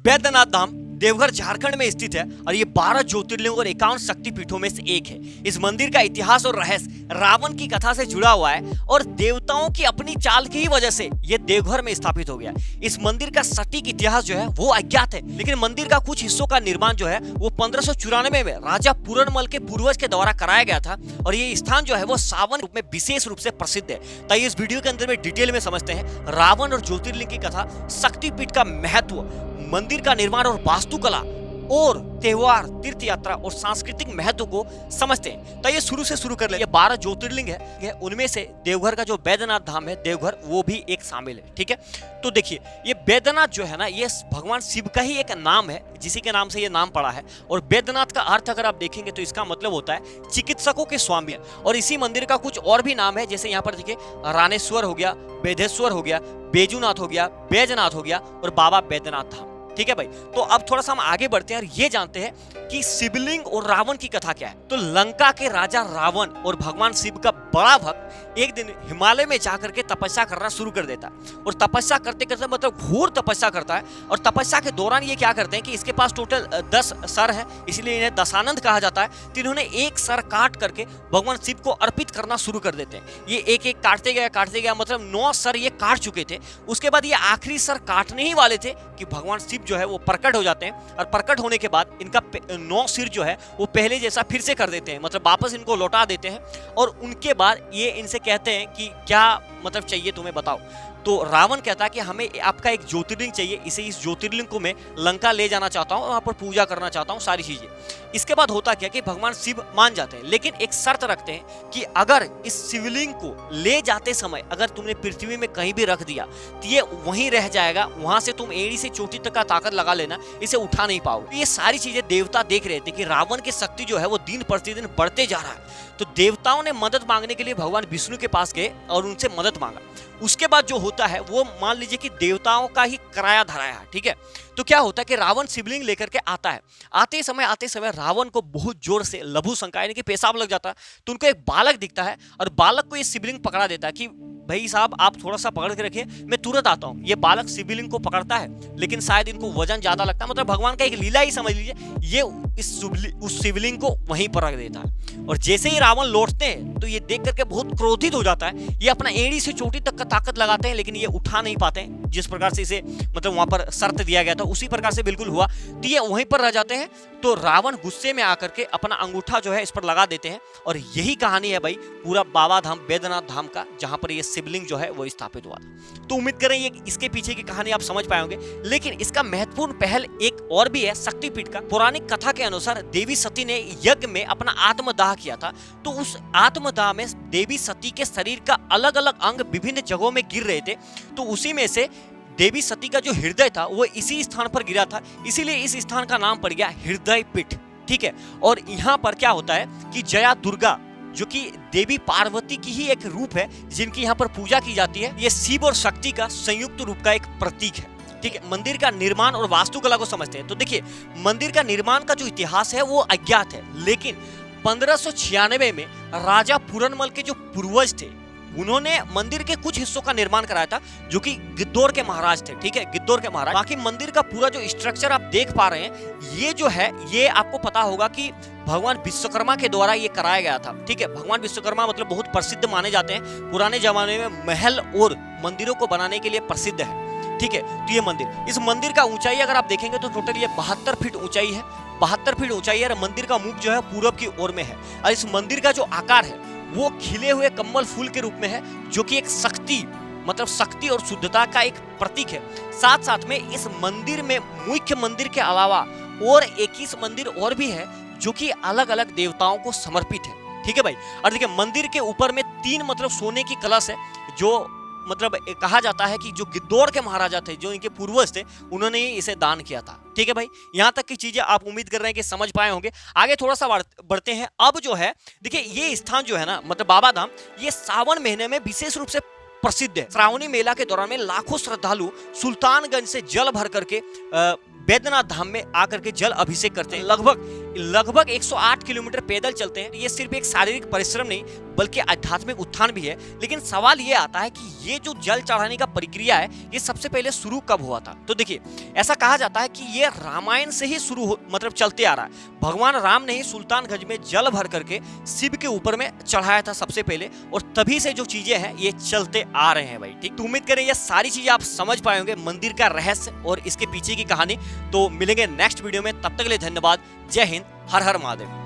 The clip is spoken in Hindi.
बैद्यनाथ धाम देवघर झारखंड में स्थित है और ये 12 ज्योतिर्लिंग और 51 शक्तिपीठों में से एक है। इस मंदिर का इतिहास और रहस्य रावण की कथा से जुड़ा हुआ है और देवताओं की अपनी चाल की ही वजह से ये देवघर में स्थापित हो गया। इस मंदिर का सटीक इतिहास जो है वो अज्ञात है, लेकिन मंदिर का कुछ हिस्सों का निर्माण जो है वो 1594 में राजा पूरनमल के पूर्वज के द्वारा कराया गया था और ये स्थान जो है वो सावन रूप में विशेष रूप से प्रसिद्ध है। तो इस वीडियो के अंदर में डिटेल में समझते हैं रावण और ज्योतिर्लिंग की कथा, शक्तिपीठ का महत्व, मंदिर का निर्माण और वास्तुकला और त्योहार, तीर्थ यात्रा और सांस्कृतिक महत्व को समझते हैं। तो ये शुरू से शुरू कर ले। ये 12 ज्योतिर्लिंग है, उनमें से देवघर का जो बैद्यनाथ धाम है देवघर, वो भी एक शामिल है। ठीक है, तो देखिए ये बैद्यनाथ जो है ना, ये भगवान शिव का ही एक नाम है, जिसी के नाम से ये नाम पड़ा है। और बैद्यनाथ का अर्थ अगर आप देखेंगे तो इसका मतलब होता है चिकित्सकों के स्वामी। और इसी मंदिर का कुछ और भी नाम है, जैसे यहाँ पर देखिए रानेश्वर हो गया, बेधेश्वर हो गया, बेजूनाथ हो गया, बैजनाथ हो गया और बाबा बैद्यनाथ धाम। ठीक है भाई, तो अब थोड़ा सा हम आगे बढ़ते हैं और ये जानते हैं कि शिवलिंग और रावण की कथा क्या है। तो लंका के राजा रावण और भगवान शिव का बड़ा भक्त एक दिन हिमालय में जाकर के तपस्या करना शुरू कर देता है और तपस्या करते करते मतलब घोर तपस्या करता है। और तपस्या के दौरान ये क्या करते हैं कि इसके पास टोटल 10 सर है, इसलिए इन्हें दशानंद कहा जाता है। तो इन्होंने एक सर काट करके भगवान शिव को अर्पित करना शुरू कर देते हैं। ये एक एक काटते गया मतलब 9 सर ये काट चुके थे। उसके बाद ये आखिरी सर काटने ही वाले थे कि भगवान शिव जो है वो प्रकट हो जाते हैं और प्रकट होने के बाद इनका 9 सिर जो है वो पहले जैसा फिर से कर देते हैं, मतलब वापस इनको लौटा देते हैं। और उनके बाद ये इनसे कहते हैं कि क्या मतलब चाहिए तुम्हें बताओ। तो रावण कहता है कि हमें आपका एक ज्योतिर्लिंग चाहिए, इस ज्योतिर्लिंग को मैं लंका ले जाना चाहता हूँ, वहां पर पूजा करना चाहता हूँ, सारी चीजें। इसके बाद होता क्या कि भगवान शिव मान जाते हैं, लेकिन एक शर्त रखते हैं कि अगर इस शिवलिंग को ले जाते समय अगर तुमने पृथ्वी में कहीं भी रख दिया तो ये वहीं रह जाएगा, वहां से तुम एड़ी से चोटी तक का ताकत लगा लेना, इसे उठा नहीं पाओगे। ये सारी चीजें देवता देख रहे थे कि रावण की शक्ति जो है वो दिन प्रतिदिन बढ़ते जा रहा है। तो देवताओं ने मदद मांगने के लिए भगवान विष्णु के पास गए और उनसे मदद मांगा। उसके बाद जो होता है वो मान लीजिए कि देवताओं का ही कराया धराया है। ठीक है, तो क्या होता है कि रावण शिवलिंग लेकर के आता है। आते समय रावण को बहुत जोर से लघु शंका यानी कि पेशाब लग जाता है। तो उनको एक बालक दिखता है और बालक को ये शिवलिंग पकड़ा देता है कि भाई साहब आप थोड़ा सा पकड़ के रखिए, मैं तुरंत आता हूँ। ये बालक शिवलिंग को पकड़ता है, लेकिन शायद इनको वजन ज्यादा लगता है, मतलब भगवान का एक लीला ही समझ लीजिए। ये उस शिवलिंग को वहीं पर रख देता है और जैसे ही रावण लौटते हैं तो ये देख करके बहुत क्रोधित हो जाता है। ये अपना एड़ी से चोटी तक का ताकत लगाते हैं, लेकिन ये उठा नहीं पाते हैं। जिस प्रकार से इसे मतलब वहां पर शर्त दिया गया था उसी प्रकार से बिल्कुल हुआ, तो ये वहीं पर रह जाते हैं। तो रावण गुस्से में आकर के अपना अंगूठा जो है इस पर लगा देते हैं और यही कहानी है भाई पूरा बाबा धाम बैद्यनाथ धाम का, जहां पर ये शिवलिंग जो है वो स्थापित हुआ था। तो उम्मीद करें ये इसके पीछे की कहानी आप समझ पाए होंगे, लेकिन इसका महत्वपूर्ण पहल एक और भी है शक्तिपीठ का। पौराणिक कथा के अनुसार देवी सती ने यज्ञ में अपना आत्मदाह किया था। तो उस आत्मदाह में देवी सती के शरीर का अलग अलग अंग विभिन्न जगहों में गिर रहे थे। तो उसी में से देवी सती का जो हृदय था वो इसी स्थान पर गिरा था, इसीलिए इस स्थान का नाम पड़ गया हृदय पीठ। ठीक है, और यहाँ पर क्या होता है कि जया दुर्गा जो कि देवी पार्वती की ही एक रूप है जिनकी यहाँ पर पूजा की जाती है, ये शिव और शक्ति का संयुक्त रूप का एक प्रतीक है। ठीक है, मंदिर का निर्माण और वास्तुकला को समझते हैं। तो देखिए मंदिर का निर्माण का जो इतिहास है वो अज्ञात है, लेकिन 1596 में राजा पूरनमल के जो पूर्वज थे उन्होंने मंदिर के कुछ हिस्सों का निर्माण कराया था, जो कि गिद्धौर के महाराज थे। ठीक है, गिद्धौर के महाराज। बाकी मंदिर का पूरा जो स्ट्रक्चर आप देख पा रहे हैं, ये जो है ये आपको पता होगा कि भगवान विश्वकर्मा के द्वारा ये कराया गया था। ठीक है, भगवान विश्वकर्मा मतलब बहुत प्रसिद्ध माने जाते हैं, पुराने जमाने में महल और मंदिरों को बनाने के लिए प्रसिद्ध है। ठीक है, तो ये मंदिर, इस मंदिर का ऊंचाई अगर आप देखेंगे तो टोटल ये 72 फीट ऊंचाई है। 72 फीट ऊंचाई है और मंदिर का मुख जो है पूरब की ओर में है। और इस मंदिर का जो आकार है वो खिले हुए कमल फूल के रूप में है, जो कि एक शक्ति मतलब शक्ति और शुद्धता का एक प्रतीक है। साथ साथ में इस मंदिर में मुख्य मंदिर के अलावा और 21 मंदिर और भी है जो कि अलग अलग देवताओं को समर्पित है। ठीक है भाई, और देखिए मंदिर के ऊपर में 3 मतलब सोने की कलश है, जो मतलब कहा जाता है कि जो गिद्धौर के महाराजा थे, जो इनके पूर्वज थे, उन्होंने ही इसे दान किया था। ठीक है भाई, यहाँ तक की चीजें आप उम्मीद कर रहे हैं कि समझ पाए होंगे। आगे थोड़ा सा बढ़ते हैं। अब जो है देखिए ये स्थान जो है ना मतलब बाबा धाम, ये सावन महीने में विशेष रूप से प्रसिद्ध है। श्रावणी मेला के दौरान में लाखों श्रद्धालु सुल्तानगंज से जल भर करके बैद्यनाथ धाम में आकर के जल अभिषेक करते हैं। लगभग 108 किलोमीटर पैदल चलते हैं। ये सिर्फ एक शारीरिक परिश्रम नहीं बल्कि आध्यात्मिक उत्थान भी है। लेकिन सवाल ये आता है कि ये जो जल चढ़ाने का प्रक्रिया है ये सबसे पहले शुरू कब हुआ था? तो देखिए, ऐसा कहा जाता है कि ये रामायण से ही मतलब चलते आ रहा है। भगवान राम ने ही सुल्तानगंज में जल भर करके शिव के ऊपर में चढ़ाया था सबसे पहले, और तभी से जो चीजें हैं ये चलते आ रहे हैं भाई। ठीक, तो उम्मीद करें ये सारी चीजें आप समझ पाए होंगे, मंदिर का रहस्य और इसके पीछे की कहानी। तो मिलेंगे नेक्स्ट वीडियो में, तब तक के लिए धन्यवाद। जय हिंद, हर हर महादेव।